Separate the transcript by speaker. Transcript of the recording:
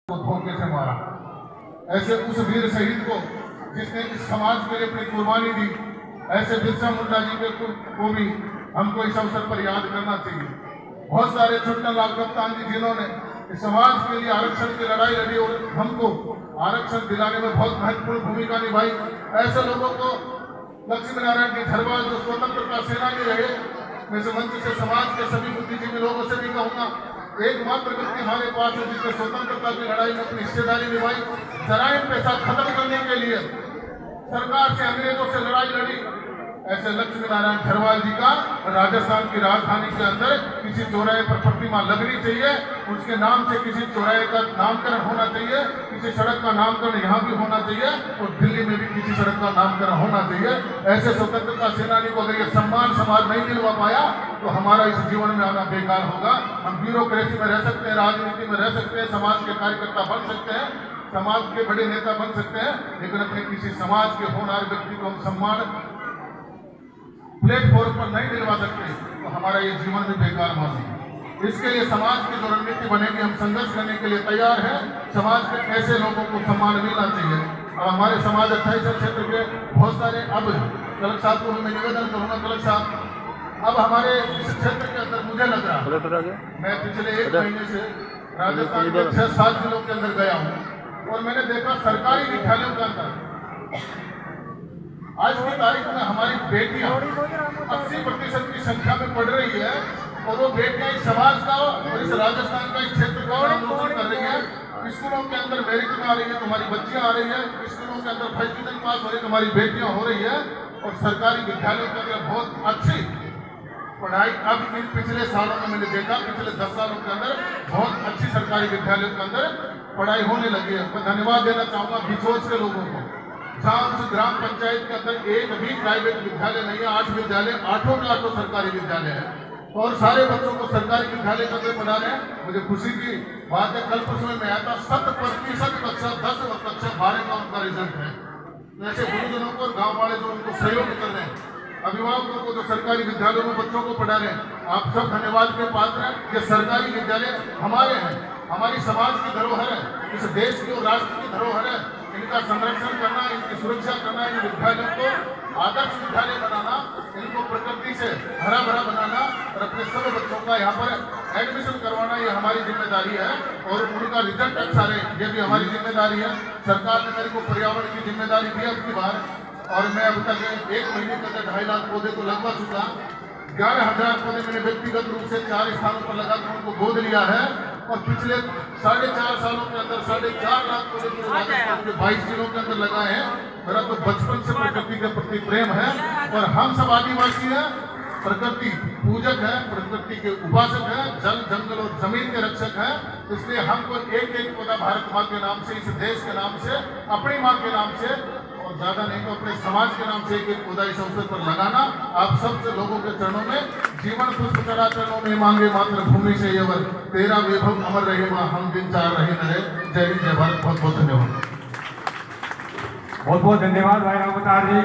Speaker 1: को धोखे से मारा। ऐसे उस वीर शहीद को जिसने इस समाज के लिए अपनी कुर्बानी दी, ऐसे बिरसा मुंडा जी को भी हमको इस अवसर पर याद करना चाहिए। बहुत सारे छोटे लाल कप्तान जी जिन्होंने इस समाज के लिए आरक्षण की लड़ाई लड़ी और हमको आरक्षण दिलाने में बहुत महत्वपूर्ण भूमिका निभाई। ऐसे लोगों को लक्ष्मी नारायण जी झरवाल जो स्वतंत्रता सेनानी रहे, मैं इस मंच से समाज के सभी बुद्धिजीवी लोगों से भी कहूंगा, एकमात्र व्यक्ति हमारे पास है जिसने स्वतंत्रता की लड़ाई में अपनी हिस्सेदारी निभाई। जराइम पेशा खत्म करने के लिए सरकार से अंग्रेजों से लड़ाई लड़ी। ऐसे लक्ष्मी नारायण झरवाल जी का राजस्थान की राजधानी के अंदर किसी चौराहे पर प्रतिमा लगनी चाहिए, उसके नाम से किसी चौराहे का नामकरण होना चाहिए, किसी सड़क का नामकरण यहाँ भी होना चाहिए और दिल्ली में भी किसी सड़क का नामकरण होना चाहिए। ऐसे स्वतंत्रता सेनानी को अगर ये सम्मान समाज नहीं दिलवा पाया तो हमारा इस जीवन में आना बेकार होगा। हम ब्यूरोक्रेसी में रह सकते हैं, राजनीति में रह सकते हैं, समाज के कार्यकर्ता बन सकते हैं, समाज के बड़े नेता बन सकते हैं, लेकिन अपने किसी समाज के होनहार व्यक्ति को हम सम्मान प्लेटफॉर्म पर नहीं दिलवा सकते तो हमारा ये जीवन भी बेकार मानी। इसके लिए समाज की जो रणनीति बनेगी, हम संघर्ष करने के लिए तैयार हैं। समाज के ऐसे लोगों को सम्मान मिलना चाहिए। और हमारे समाज 28 क्षेत्र के बहुत सारे, अब कलेक्टर साहब को मैं निवेदन करूंगा, कलेक्टर साहब अब हमारे इस क्षेत्र के अंदर मुझे लग रहा, मैं पिछले 1 महीने से राजस्थान के 6-7 जिलों के अंदर गया हूँ और मैंने देखा सरकारी विद्यालयों के अंदर आज की तारीख में हमारी बेटियां 80% की संख्या में पढ़ रही है और वो बेटियां इस समाज का और इस राजस्थान का, इस क्षेत्र का नाम रोशन कर रही है। स्कूलों के अंदर मेरिट में आ रही है तो हमारी बच्चियां आ रही है, स्कूलों के अंदर फर्स्ट डिवीजन पास हो रही है तो हमारी बेटियां हो रही है और सरकारी विद्यालयों के अंदर बहुत अच्छी पढ़ाई अब पिछले सालों में मैंने देखा, पिछले 10 सालों के अंदर बहुत अच्छी सरकारी विद्यालयों के अंदर पढ़ाई होने लगी है। मैं धन्यवाद देना चाहूंगा बिछोज के लोगों को, जहाँ उस ग्राम पंचायत के अंदर एक भी प्राइवेट विद्यालय नहीं है, 8 विद्यालय, 8 के 8 सरकारी विद्यालय है और सारे बच्चों को सरकारी विद्यालय के अंदर पढ़ा रहे हैं। मुझे खुशी की बात है, कल परसों में आया था 100% कक्षा 10 और कक्षा 12 का उनका रिजल्ट है। ऐसे गुरुजनों को और गाँव वाले जो उनको सहयोग कर रहे हैं, अभिभावकों को जो सरकारी विद्यालयों में बच्चों को पढ़ा रहे हैं, आप सब धन्यवाद के पात्र हैं। ये सरकारी विद्यालय हमारे हैं, हमारी समाज की धरोहर है, इस देश की और राष्ट्र की धरोहर है। इनका संरक्षण करना, इनकी सुरक्षा करना, इन विद्यालयों को आदर्श विद्यालय बनाना, इनको प्रकृति से हरा भरा बनाना और अपने सब बच्चों का यहाँ पर एडमिशन करवाना, ये हमारी जिम्मेदारी है और उनका रिजल्ट अच्छा रहे, ये भी हमारी जिम्मेदारी है। सरकार ने मेरे को पर्यावरण की जिम्मेदारी दी अब की बार और मैं अब तक 1 महीने के अंदर 2.5 लाख पौधे तो लगवा चुका। 11,000 पौधे मैंने व्यक्तिगत रूप से 4 स्थानों पर लगाकर उनको गोद लिया है और पिछले 4.5 सालों के अंदर 4.5 लाख पौधे राजस्थान के 22 जिलों के अंदर लगाए हैं। मेरा तो बचपन से प्रकृति के प्रति प्रेम है और हम सब आदिवासी हैं, प्रकृति पूजक है, प्रकृति के उपासक है, जल जंगल और जमीन के रक्षक है। इसलिए हमको एक पौधा भारत माँ के नाम से, इस देश के नाम से, अपनी माँ के नाम से और ज्यादा नहीं तो अपने समाज के नाम से एक पौधा इस अवसर पर लगाना। आप सब लोगों के चरणों में जीवन पुष्प चढ़ा, चरणों में मांगे मात्र भूमि से ये वर, तेरा वैभव अमर रहे माँ, हम दिन चार रहे नरे। जय हिंद, जय भारत। बहुत बहुत धन्यवाद।
Speaker 2: बहुत बहुत धन्यवाद भाई राम अवतार जी।